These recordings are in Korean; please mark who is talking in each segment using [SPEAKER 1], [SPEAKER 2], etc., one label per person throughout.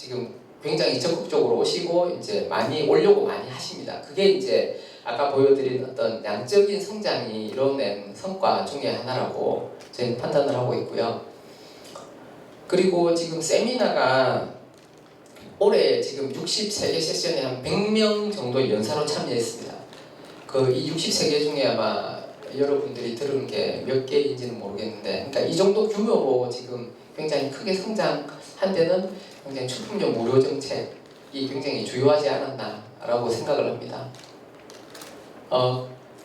[SPEAKER 1] 지금 굉장히 적극적으로 오시고 이제 많이 오려고 많이 하십니다. 그게 이제 아까 보여드린 어떤 양적인 성장이 이뤄낸 성과 중에 하나라고 저희는 판단을 하고 있고요. 그리고 지금 세미나가 올해 지금 63개 세션에 한 100명 정도 연사로 참여했습니다. 그 이 63개 중에 아마 여러분들이 들은 게 몇 개인지는 모르겠는데, 그러니까 이 정도 규모로 지금 굉장히 크게 성장한 데는 굉장히 출품료 무료 정책이 굉장히 주요하지 않았나라고 생각을 합니다.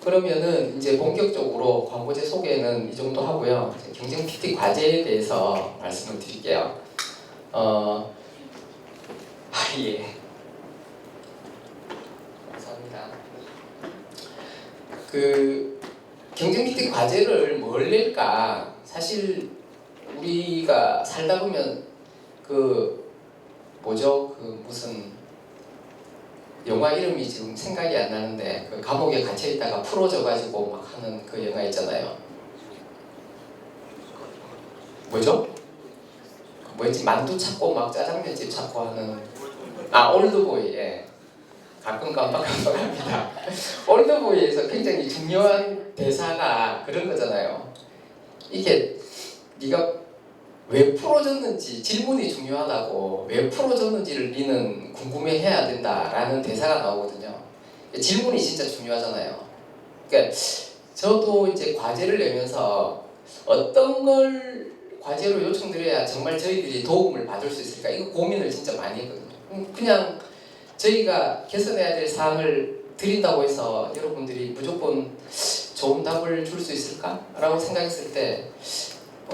[SPEAKER 1] 그러면은 이제 본격적으로 광고제 소개는 이 정도 하고요. 경쟁 PT 과제에 대해서 말씀을 드릴게요. 예. 감사합니다. 그 경쟁 PT 과제를 뭘 낼까? 사실 우리가 살다 보면 그 뭐죠? 그 무슨 영화 이름이 지금 생각이 안 나는데 그 감옥에 갇혀 있다가 풀어져 가지고 막 하는 그 영화 있잖아요. 뭐죠? 뭐였지? 만두 찾고 막 짜장면집 찾고 하는 올드보이. 예. 가끔 깜빡깜빡합니다. 올드보이에서 굉장히 중요한 대사가 그런 거잖아요. 이게 네가 왜 풀어졌는지, 질문이 중요하다고, 왜 풀어졌는지를 니는 궁금해해야 된다라는 대사가 나오거든요. 질문이 진짜 중요하잖아요. 그러니까 저도 이제 과제를 내면서 어떤 걸 과제로 요청드려야 정말 저희들이 도움을 받을 수 있을까, 이거 고민을 진짜 많이 했거든요. 그냥 저희가 개선해야 될 사항을 드린다고 해서 여러분들이 무조건 좋은 답을 줄 수 있을까? 라고 생각했을 때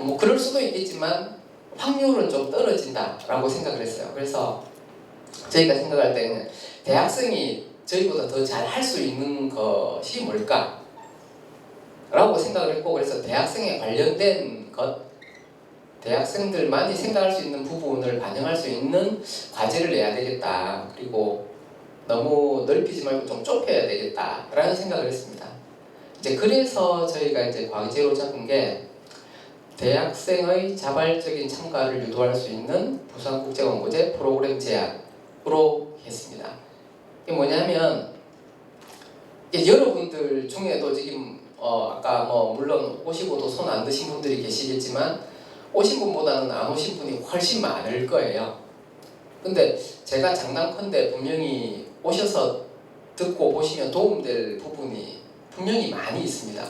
[SPEAKER 1] 뭐 그럴 수도 있겠지만 확률은 좀 떨어진다라고 생각을 했어요. 그래서 저희가 생각할 때는 대학생이 저희보다 더 잘 할 수 있는 것이 뭘까? 라고 생각을 했고, 그래서 대학생에 관련된 것, 대학생들만이 생각할 수 있는 부분을 반영할 수 있는 과제를 내야 되겠다. 그리고 너무 넓히지 말고 좀 좁혀야 되겠다라는 생각을 했습니다. 이제 그래서 저희가 이제 과제로 잡은 게 대학생의 자발적인 참가를 유도할 수 있는 부산국제광고제 프로그램 제안으로 했습니다. 이게 뭐냐면 여러분들 중에도 지금 아까 뭐 물론 오시고도 손 안 드신 분들이 계시겠지만 오신 분보다는 안 오신 분이 훨씬 많을 거예요. 근데 제가 장담컨대 분명히 오셔서 듣고 보시면 도움될 부분이 분명히 많이 있습니다.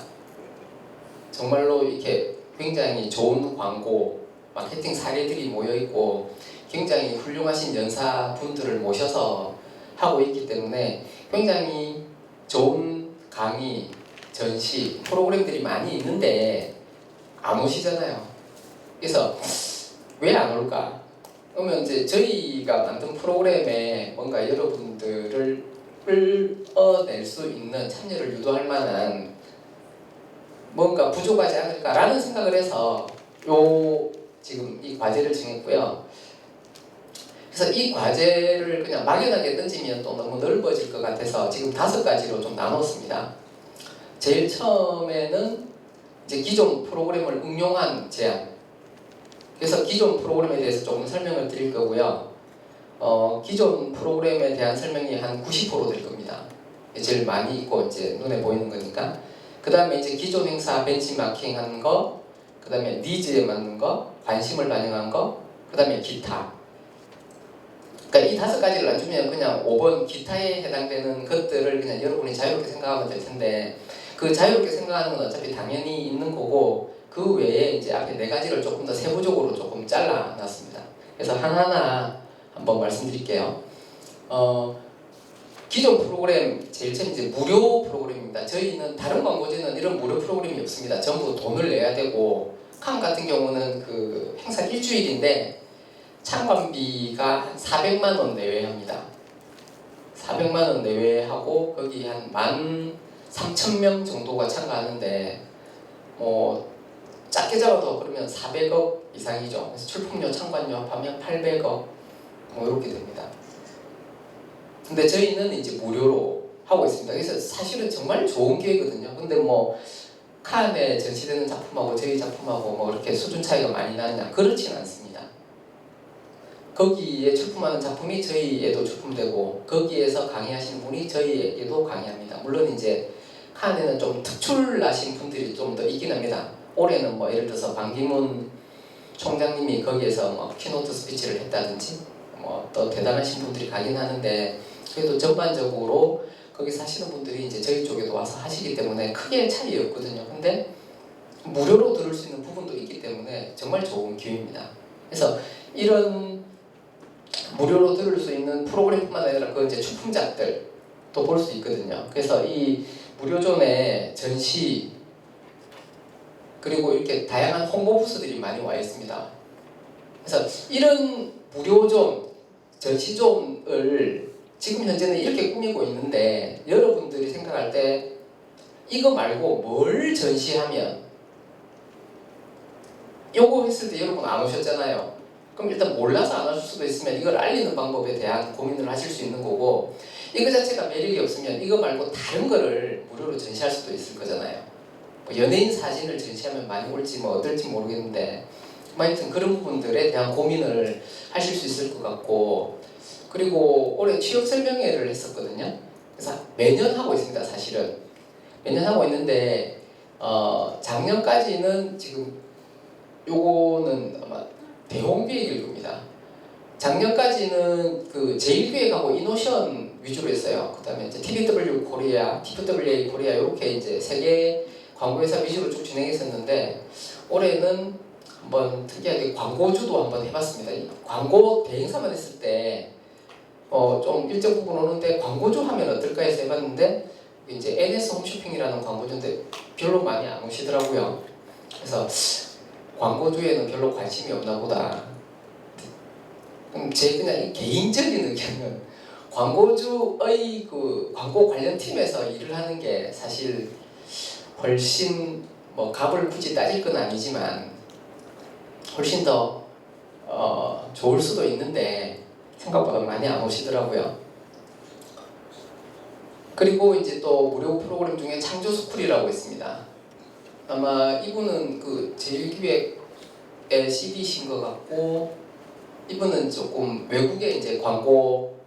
[SPEAKER 1] 정말로 이렇게 굉장히 좋은 광고, 마케팅 사례들이 모여있고 굉장히 훌륭하신 연사분들을 모셔서 하고 있기 때문에 굉장히 좋은 강의, 전시, 프로그램들이 많이 있는데 안 오시잖아요. 그래서 왜 안 올까? 그러면 이제 저희가 만든 프로그램에 뭔가 여러분들을 끌어낼 수 있는, 참여를 유도할 만한 뭔가 부족하지 않을까라는 생각을 해서 지금 이 과제를 정했고요. 그래서 이 과제를 그냥 막연하게 던지면 또 너무 넓어질 것 같아서 지금 5가지로 좀 나눴습니다. 제일 처음에는 이제 기존 프로그램을 응용한 제안. 그래서 기존 프로그램에 대해서 조금 설명을 드릴 거고요. 기존 프로그램에 대한 설명이 한 90% 될 겁니다. 제일 많이 있고 이제 눈에 보이는 거니까. 그 다음에 이제 기존 행사 벤치마킹 하는 거, 그 다음에 니즈에 맞는 거, 관심을 반영한 거, 그 다음에 기타. 그러니까 이 5가지를 안 주면 그냥 5번 기타에 해당되는 것들을 그냥 여러분이 자유롭게 생각하면 될 텐데, 그 자유롭게 생각하는 건 어차피 당연히 있는 거고, 그 외에 이제 앞에 4가지를 조금 더 세부적으로 조금 잘라놨습니다. 그래서 하나하나 한번 말씀드릴게요. 기존 프로그램 제일 처음 이제 무료 프로그램입니다. 저희는 다른 광고제는 이런 무료 프로그램이 없습니다. 전부 돈을 내야 되고, 칸 같은 경우는 그 행사 일주일인데 참관비가 한 400만 원 내외 합니다. 400만 원 내외 하고 거기 한 13,000명 정도가 참가하는데 뭐 작게 잡아도 그러면 400억 이상이죠. 그래서 출품료, 참관료 합하면 800억 뭐 이렇게 됩니다. 근데 저희는 이제 무료로 하고 있습니다. 그래서 사실은 정말 좋은 기회거든요. 근데 뭐 칸에 전시되는 작품하고 저희 작품하고 뭐 이렇게 수준 차이가 많이 나느냐, 그렇진 않습니다. 거기에 출품하는 작품이 저희에도 출품되고 거기에서 강의하시는 분이 저희에게도 강의합니다. 물론 이제 칸에는 좀 특출나신 분들이 좀 더 있긴 합니다. 올해는 뭐 예를 들어서 반기문 총장님이 거기에서 뭐 키노트 스피치를 했다든지 뭐 또 대단하신 분들이 가긴 하는데 그래도 전반적으로 거기서 하시는 분들이 이제 저희 쪽에도 와서 하시기 때문에 크게 차이 없거든요. 근데 무료로 들을 수 있는 부분도 있기 때문에 정말 좋은 기회입니다. 그래서 이런 무료로 들을 수 있는 프로그램뿐만 아니라 그 이제 출품작들도 볼 수 있거든요. 그래서 이 무료존에 전시 그리고 이렇게 다양한 홍보 부스들이 많이 와 있습니다. 그래서 이런 무료존, 전시존을 지금 현재는 이렇게 꾸미고 있는데 여러분들이 생각할 때 이거 말고 뭘 전시하면 요거 했을 때 여러분 안 오셨잖아요. 그럼 일단 몰라서 안 하실 수도 있으면 이걸 알리는 방법에 대한 고민을 하실 수 있는 거고 이거 자체가 매력이 없으면 이거 말고 다른 거를 무료로 전시할 수도 있을 거잖아요. 뭐 연예인 사진을 전시하면 많이 올지 뭐 어떨지 모르겠는데 하여튼 그런 부분들에 대한 고민을 하실 수 있을 것 같고 그리고 올해 취업 설명회를 했었거든요. 그래서 매년 하고 있습니다. 사실은 매년 하고 있는데 작년까지는 지금 요거는 아마 대홍기획일 겁니다. 작년까지는 그 제일기획하고 이노션 위주로 했어요. 그 다음에 이제 TBW 코리아, TWA 코리아 이렇게 이제 세 개 광고회사 위주로 쭉 진행했었는데 올해는 한번 특이하게 광고주도 한번 해봤습니다. 이 광고 대행사만 했을 때 좀 일정 부분 오는데 광고주 하면 어떨까 해서 해봤는데 이제 NS 홈쇼핑이라는 광고주인데 별로 많이 안 오시더라고요. 그래서 광고주에는 별로 관심이 없나 보다. 제 그냥 개인적인 의견은 광고주의 그 광고 관련 팀에서 일을 하는 게 사실 훨씬 뭐 값을 굳이 따질 건 아니지만 훨씬 더 좋을 수도 있는데 생각보다 많이 안 오시더라고요. 그리고 이제 또 무료 프로그램 중에 창조 스쿨이라고 있습니다. 아마 이분은 그 제일기획의 CD신 것 같고 이분은 조금 외국의 이제 광고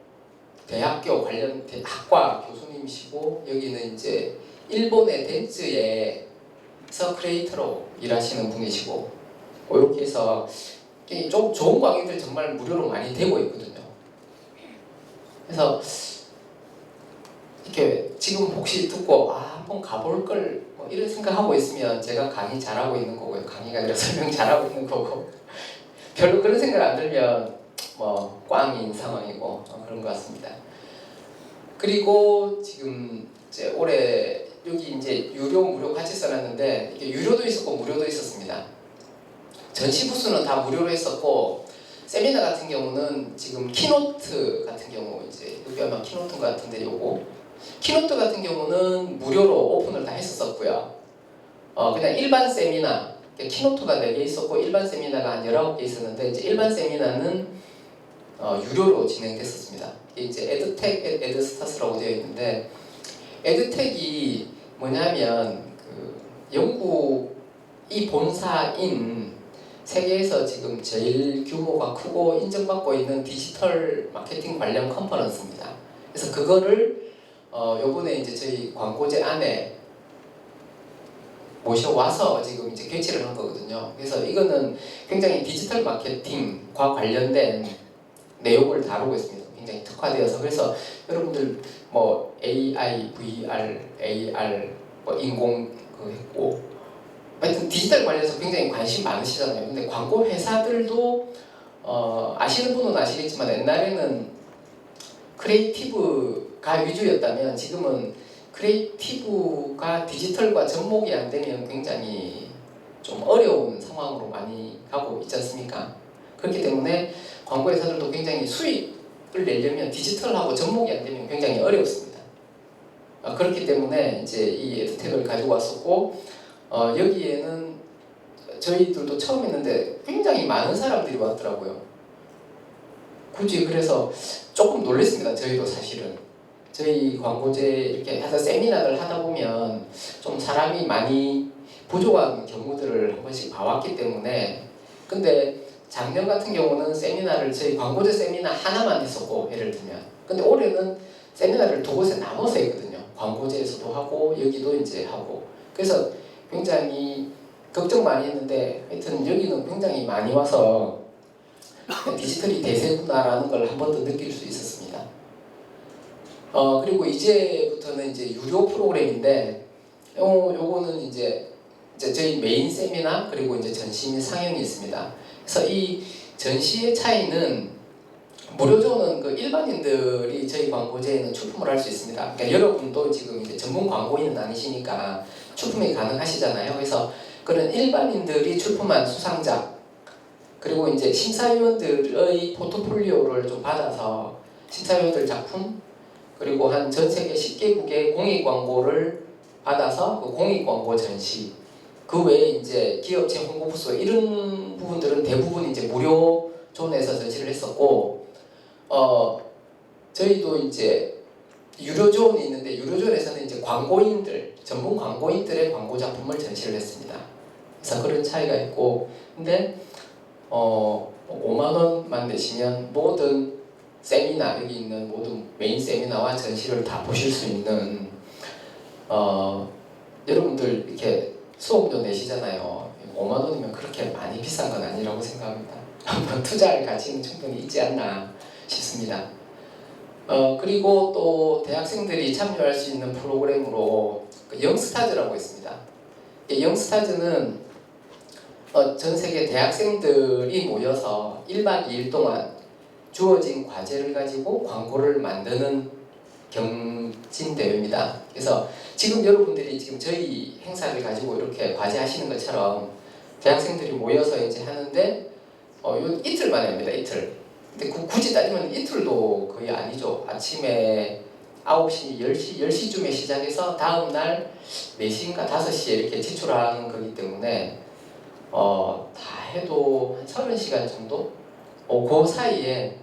[SPEAKER 1] 대학교 관련 학과 교수님이시고 여기는 이제 일본의 덴츠에서 크리에이터로 일하시는 분이시고 이렇게 해서 좀 좋은 강의들 정말 무료로 많이 되고 있거든요. 그래서 이렇게 지금 혹시 듣고 한번 가볼 걸 뭐 이런 생각하고 있으면 제가 강의 잘하고 있는 거고요. 강의가 아니라 설명 잘하고 있는 거고 별로 그런 생각 안 들면 뭐 꽝인 상황이고 그런 것 같습니다. 그리고 지금 이제 올해 여기 이제 유료 무료 같이 써놨는데 이게 유료도 있었고 무료도 있었습니다. 전시 부스는 다 무료로 했었고 세미나 같은 경우는 지금 키노트 같은 경우 이제 여기 아마 키노트 같은데 요거 키노트 같은 경우는 무료로 오픈을 다 했었고요. 그냥 일반 세미나 키노트가 4개 있었고 일반 세미나가 한 19개 있었는데 이제 일반 세미나는 유료로 진행됐었습니다. 이게 이제 에드텍, 에드스타스라고 되어 있는데 에드텍이 뭐냐면 그 영국이 본사인 세계에서 지금 제일 규모가 크고 인정받고 있는 디지털 마케팅 관련 컨퍼런스입니다. 그래서 그거를 요번에 이제 저희 광고제 안에 모셔와서 지금 이제 개최를 한 거거든요. 그래서 이거는 굉장히 디지털 마케팅과 관련된 내용을 다루고 있습니다. 굉장히 특화되어서 그래서 여러분들 뭐 AI, VR, AR, 뭐 인공 했고 하여튼 디지털 관련해서 굉장히 관심 많으시잖아요. 근데 광고 회사들도 아시는 분은 아시겠지만 옛날에는 크리에이티브가 위주였다면 지금은 크리에이티브가 디지털과 접목이 안 되면 굉장히 좀 어려운 상황으로 많이 가고 있지 않습니까? 그렇기 때문에 광고 회사들도 굉장히 수익을 내려면 디지털하고 접목이 안 되면 굉장히 어렵습니다. 그렇기 때문에 이제 이 에드텍을 가지고 왔었고 여기에는 저희들도 처음 했는데 굉장히 많은 사람들이 왔더라고요. 굳이 그래서 조금 놀랐습니다. 저희도 사실은 저희 광고제 이렇게 해서 세미나를 하다 보면 좀 사람이 많이 부족한 경우들을 한 번씩 봐왔기 때문에 근데 작년 같은 경우는 세미나를 저희 광고제 세미나 하나만 했었고 예를 들면 근데 올해는 세미나를 두 곳에 나눠서 했거든요. 광고제에서도 하고 여기도 이제 하고 그래서 굉장히 걱정 많이 했는데 하여튼 여기는 굉장히 많이 와서 디지털이 대세구나라는 걸 한 번 더 느낄 수 있었습니다. 그리고 이제부터는 이제 유료 프로그램인데 요거는 이제 저희 메인 세미나 그리고 이제 전시 및 상영이 있습니다. 그래서 이 전시의 차이는 무료존은 그 일반인들이 저희 광고제에는 출품을 할 수 있습니다. 그러니까 여러분도 지금 이제 전문 광고인은 아니시니까 출품이 가능하시잖아요. 그래서 그런 일반인들이 출품한 수상작 그리고 이제 심사위원들의 포트폴리오를 좀 받아서 심사위원들 작품 그리고 한 전 세계 10개국의 공익 광고를 받아서 그 공익 광고 전시 그 외에 이제 기업체 홍보 부서 이런 부분들은 대부분 이제 무료 존에서 전시를 했었고 저희도 이제 유료 존이 있는데 유료 존에서는 이제 광고인들 전문 광고인들의 광고 작품을 전시를 했습니다. 그래서 그런 차이가 있고 근데 5만 원만 내시면 모든 세미나 여기 있는 모든 메인 세미나와 전시를 다 보실 수 있는 여러분들 이렇게 수업료 내시잖아요. 5만 원이면 그렇게 많이 비싼 건 아니라고 생각합니다. 한번 투자할 가치는 충분히 있지 않나 싶습니다. 그리고 또 대학생들이 참여할 수 있는 프로그램으로 그 영스타즈라고 있습니다. 영스타즈는 전 세계 대학생들이 모여서 1박 2일 동안 주어진 과제를 가지고 광고를 만드는 경진대회입니다. 그래서 지금 여러분들이 지금 저희 행사를 가지고 이렇게 과제하시는 것처럼 대학생들이 모여서 이제 하는데 요 이틀만에 합니다. 이틀. 근데 굳이 따지면 이틀도 거의 아니죠. 아침에 9시, 10시쯤에 시작해서 다음날 4시인가 5시에 이렇게 지출하는 거기 때문에 다 해도 한 30시간 정도? 그 사이에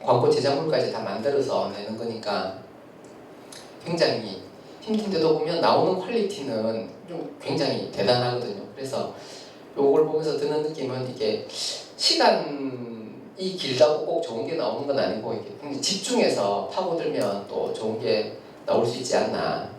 [SPEAKER 1] 광고 제작물까지 다 만들어서 내는 거니까 굉장히 힘든데도 보면 나오는 퀄리티는 좀 굉장히 대단하거든요. 그래서 요걸 보면서 드는 느낌은 이게 시간이 길다고 꼭 좋은 게 나오는 건 아니고 이게 굉장히 집중해서 파고들면 또 좋은 게 나올 수 있지 않나